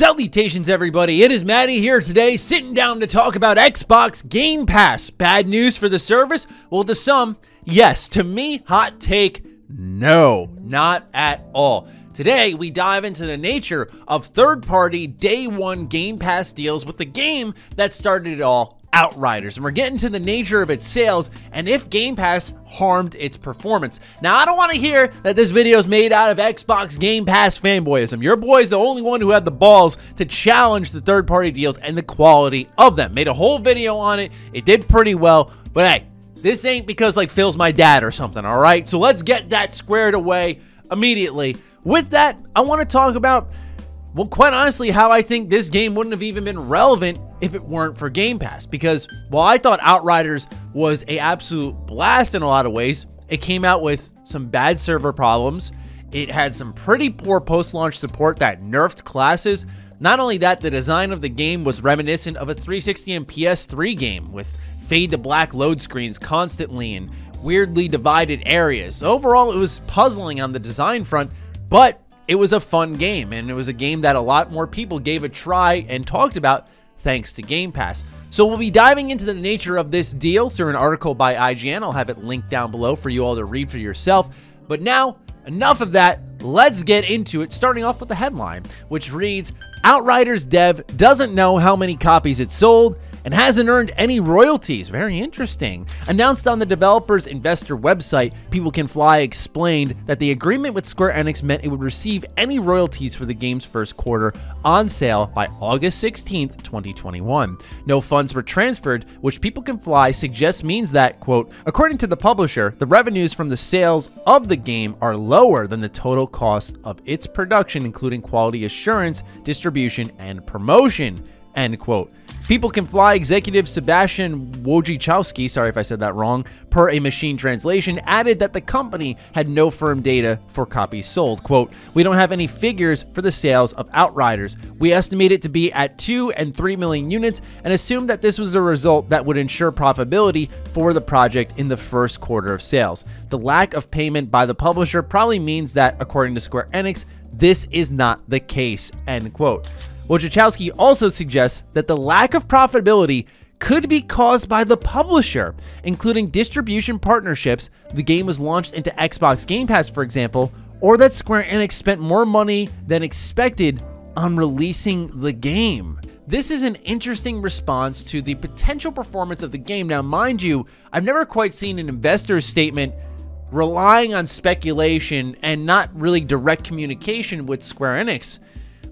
Salutations everybody, it is Matty here today, sitting down to talk about Xbox Game Pass. Bad news for the service? Well, to some, yes. To me, hot take, no, not at all. Today, we dive into the nature of third-party day one Game Pass deals with the game that started it all, Outriders, and we're getting to the nature of its sales and if Game Pass harmed its performance. Now, I don't want to hear that this video is made out of Xbox Game Pass fanboyism. Your boy's the only one who had the balls to challenge the third-party deals and the quality of them. Made a whole video on it. It did pretty well, but hey, this ain't because like Phil's my dad or something, all right? So let's get that squared away immediately. With that, I want to talk about, well, quite honestly, how I think this game wouldn't have even been relevant if it weren't for Game Pass. Because while I thought Outriders was an absolute blast in a lot of ways, it came out with some bad server problems. It had some pretty poor post-launch support that nerfed classes. Not only that, the design of the game was reminiscent of a 360 and PS3 game with fade to black load screens constantly and weirdly divided areas. Overall, it was puzzling on the design front, but it was a fun game, and it was a game that a lot more people gave a try and talked about thanks to Game Pass. So we'll be diving into the nature of this deal through an article by IGN. I'll have it linked down below for you all to read for yourself. But now, enough of that. Let's get into it, starting off with the headline, which reads, Outriders dev doesn't know how many copies it sold and hasn't earned any royalties. Very interesting. Announced on the developer's investor website, People Can Fly explained that the agreement with Square Enix meant it would receive any royalties for the game's first quarter on sale by August 16th, 2021. No funds were transferred, which People Can Fly suggests means that, quote, according to the publisher, the revenues from the sales of the game are lower than the total cost of its production, including quality assurance, distribution, and promotion, end quote. People Can Fly executive Sebastian Wojciechowski, sorry if I said that wrong, per a machine translation, added that the company had no firm data for copies sold. Quote, we don't have any figures for the sales of Outriders. We estimate it to be at 2 and 3 million units and assumed that this was a result that would ensure profitability for the project in the first quarter of sales. The lack of payment by the publisher probably means that, according to Square Enix, this is not the case, end quote. Wojciechowski also suggests that the lack of profitability could be caused by the publisher, including distribution partnerships. The game was launched into Xbox Game Pass, for example, or that Square Enix spent more money than expected on releasing the game. This is an interesting response to the potential performance of the game. Now, mind you, I've never quite seen an investor's statement relying on speculation and not really direct communication with Square Enix.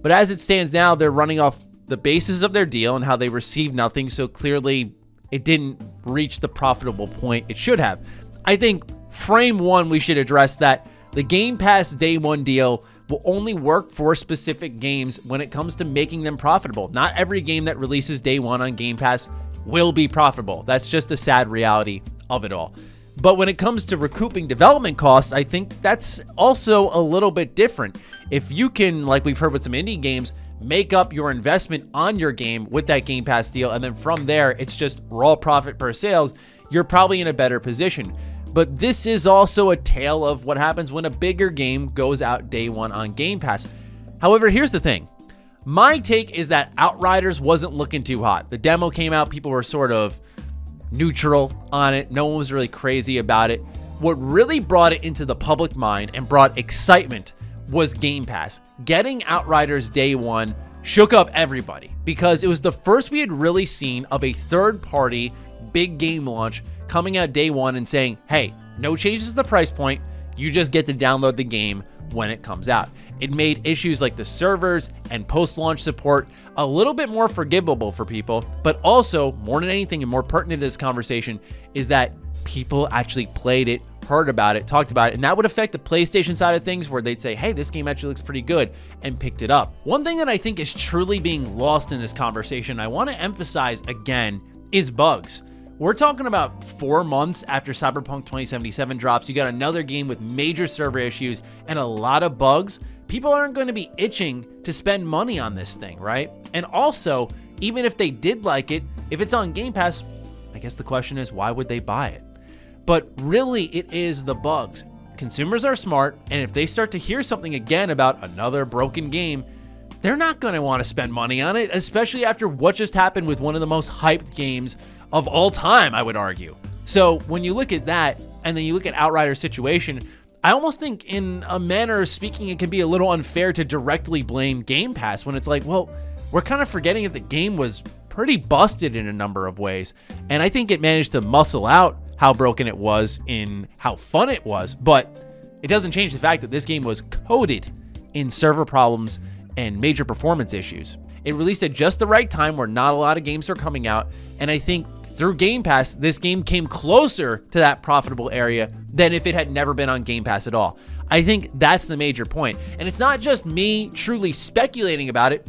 But as it stands now, they're running off the basis of their deal and how they received nothing, so clearly it didn't reach the profitable point it should have. I think frame one, we should address that the Game Pass day one deal will only work for specific games when it comes to making them profitable. Not every game that releases day one on Game Pass will be profitable. That's just a sad reality of it all. But when it comes to recouping development costs, I think that's also a little bit different. If you can, like we've heard with some indie games, make up your investment on your game with that Game Pass deal, and then from there, it's just raw profit per sales, you're probably in a better position. But this is also a tale of what happens when a bigger game goes out day one on Game Pass. However, here's the thing. My take is that Outriders wasn't looking too hot. The demo came out, people were sort of neutral on it. No one was really crazy about it. What really brought it into the public mind and brought excitement was Game Pass. Getting Outriders day one shook up everybody because it was the first we had really seen of a third-party big game launch coming out day one and saying, hey, no changes to the price point. You just get to download the game when it comes out. It made issues like the servers and post-launch support a little bit more forgivable for people, but also, more than anything and more pertinent to this conversation, is that people actually played it, heard about it, talked about it, and that would affect the PlayStation side of things where they'd say, hey, this game actually looks pretty good, and picked it up. One thing that I think is truly being lost in this conversation, I want to emphasize again, is bugs. We're talking about 4 months after Cyberpunk 2077 drops. You got another game with major server issues and a lot of bugs. People aren't going to be itching to spend money on this thing, right? And also, even if they did like it, if it's on Game Pass, I guess the question is, why would they buy it? But really, it is the bugs. Consumers are smart, and if they start to hear something again about another broken game, they're not going to want to spend money on it, especially after what just happened with one of the most hyped games of all time, I would argue. So when you look at that, and then you look at Outriders' situation, I almost think in a manner of speaking, it can be a little unfair to directly blame Game Pass when it's like, well, we're kind of forgetting that the game was pretty busted in a number of ways. And I think it managed to muscle out how broken it was in how fun it was, but it doesn't change the fact that this game was coated in server problems and major performance issues. It released at just the right time where not a lot of games are coming out, and I think through Game Pass, this game came closer to that profitable area than if it had never been on Game Pass at all. I think that's the major point. And it's not just me truly speculating about it.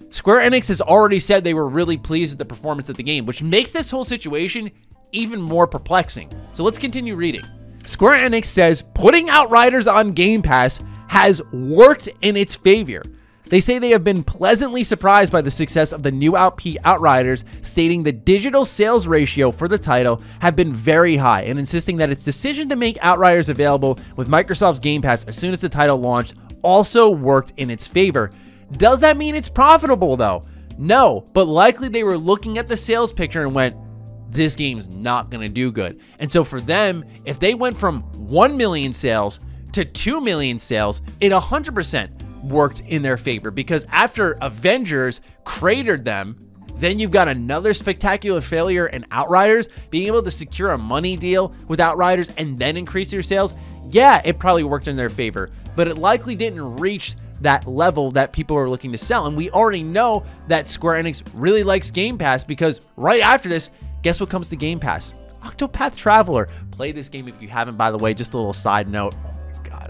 Square Enix has already said they were really pleased with the performance of the game, which makes this whole situation even more perplexing. So let's continue reading. Square Enix says putting Outriders on Game Pass has worked in its favor. They say they have been pleasantly surprised by the success of the new Outriders, stating the digital sales ratio for the title have been very high, and insisting that its decision to make Outriders available with Microsoft's Game Pass as soon as the title launched also worked in its favor. Does that mean it's profitable though? No, but likely they were looking at the sales picture and went, this game's not going to do good. And so for them, if they went from 1 million sales to 2 million sales, it 100% worked in their favor, because after Avengers cratered them, then you've got another spectacular failure in Outriders. Being able to secure a money deal with Outriders and then increase your sales, yeah, it probably worked in their favor, but it likely didn't reach that level that people are looking to sell. And we already know that Square Enix really likes Game Pass, because right after this, guess what comes to Game Pass? Octopath Traveler. Play this game if you haven't, by the way. Just a little side note.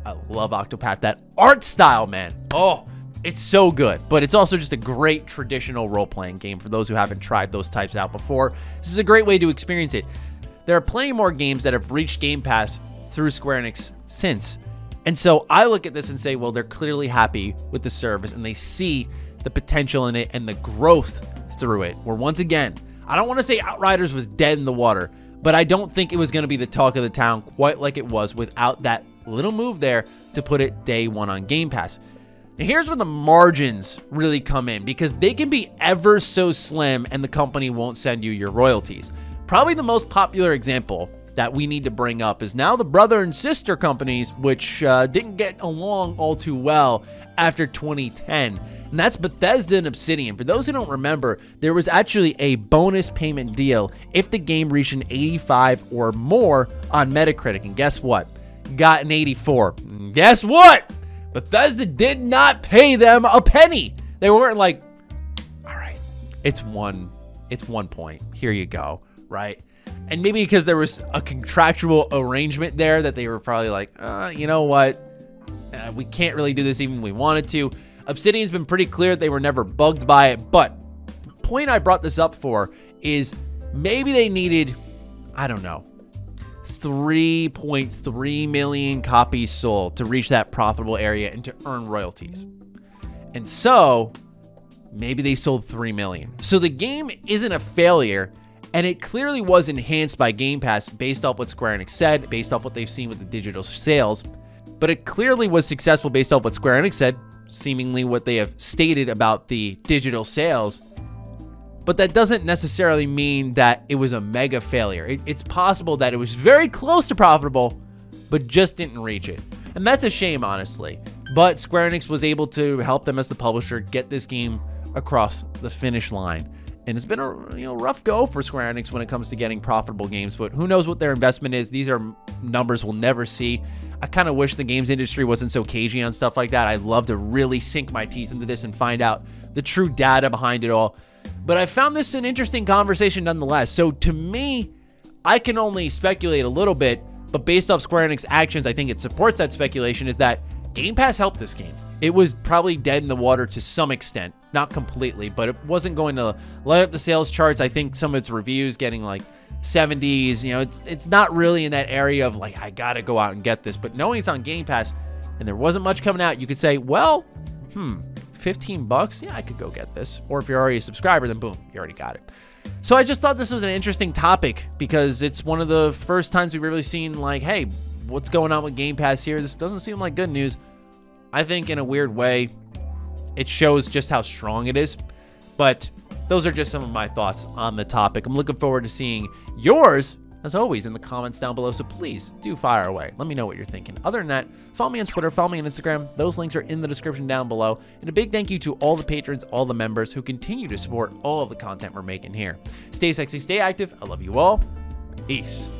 I love Octopath. That art style, man. Oh, it's so good. But it's also just a great traditional role-playing game for those who haven't tried those types out before. This is a great way to experience it. There are plenty more games that have reached Game Pass through Square Enix since. And so I look at this and say, well, they're clearly happy with the service and they see the potential in it and the growth through it. Where once again, I don't want to say Outriders was dead in the water, but I don't think it was going to be the talk of the town quite like it was without that little move there to put it day one on Game Pass. Now here's where the margins really come in, because they can be ever so slim and the company won't send you your royalties. Probably the most popular example that we need to bring up is now the brother and sister companies, which didn't get along all too well after 2010. And that's Bethesda and Obsidian. For those who don't remember, there was actually a bonus payment deal if the game reached an 85 or more on Metacritic. And guess what? Got an 84. And guess what? Bethesda did not pay them a penny. They weren't like, all right, it's one point. Here you go, right? And maybe because there was a contractual arrangement there that they were probably like, you know what? We can't really do this even if we wanted to. Obsidian's been pretty clear they were never bugged by it. But the point I brought this up for is maybe they needed, I don't know, 3.3 million copies sold to reach that profitable area and to earn royalties. And so maybe they sold 3 million. So the game isn't a failure. And it clearly was enhanced by Game Pass based off what Square Enix said, based off what they've seen with the digital sales. But it clearly was successful based off what Square Enix said, seemingly what they have stated about the digital sales. But that doesn't necessarily mean that it was a mega failure. It's possible that it was very close to profitable, but just didn't reach it. And that's a shame, honestly. But Square Enix was able to help them as the publisher get this game across the finish line. And it's been a rough go for Square Enix when it comes to getting profitable games, but who knows what their investment is. These are numbers we'll never see. I kind of wish the games industry wasn't so cagey on stuff like that. I'd love to really sink my teeth into this and find out the true data behind it all. But I found this an interesting conversation nonetheless. So to me, I can only speculate a little bit, but based off Square Enix actions, I think it supports that speculation, is that Game Pass helped this game. It was probably dead in the water to some extent, not completely, but it wasn't going to light up the sales charts. I think some of its reviews getting like 70s, it's not really in that area of like, I gotta go out and get this. But knowing it's on Game Pass and there wasn't much coming out, you could say, well, $15, yeah, I could go get this. Or if you're already a subscriber, then boom, you already got it. So I just thought this was an interesting topic, because it's one of the first times we've really seen like, hey, what's going on with Game Pass here? This doesn't seem like good news. I think in a weird way, it shows just how strong it is. But those are just some of my thoughts on the topic. I'm looking forward to seeing yours, as always, in the comments down below. So please do fire away. Let me know what you're thinking. Other than that, follow me on Twitter, follow me on Instagram. Those links are in the description down below. And a big thank you to all the patrons, all the members who continue to support all of the content we're making here. Stay sexy, stay active. I love you all. Peace.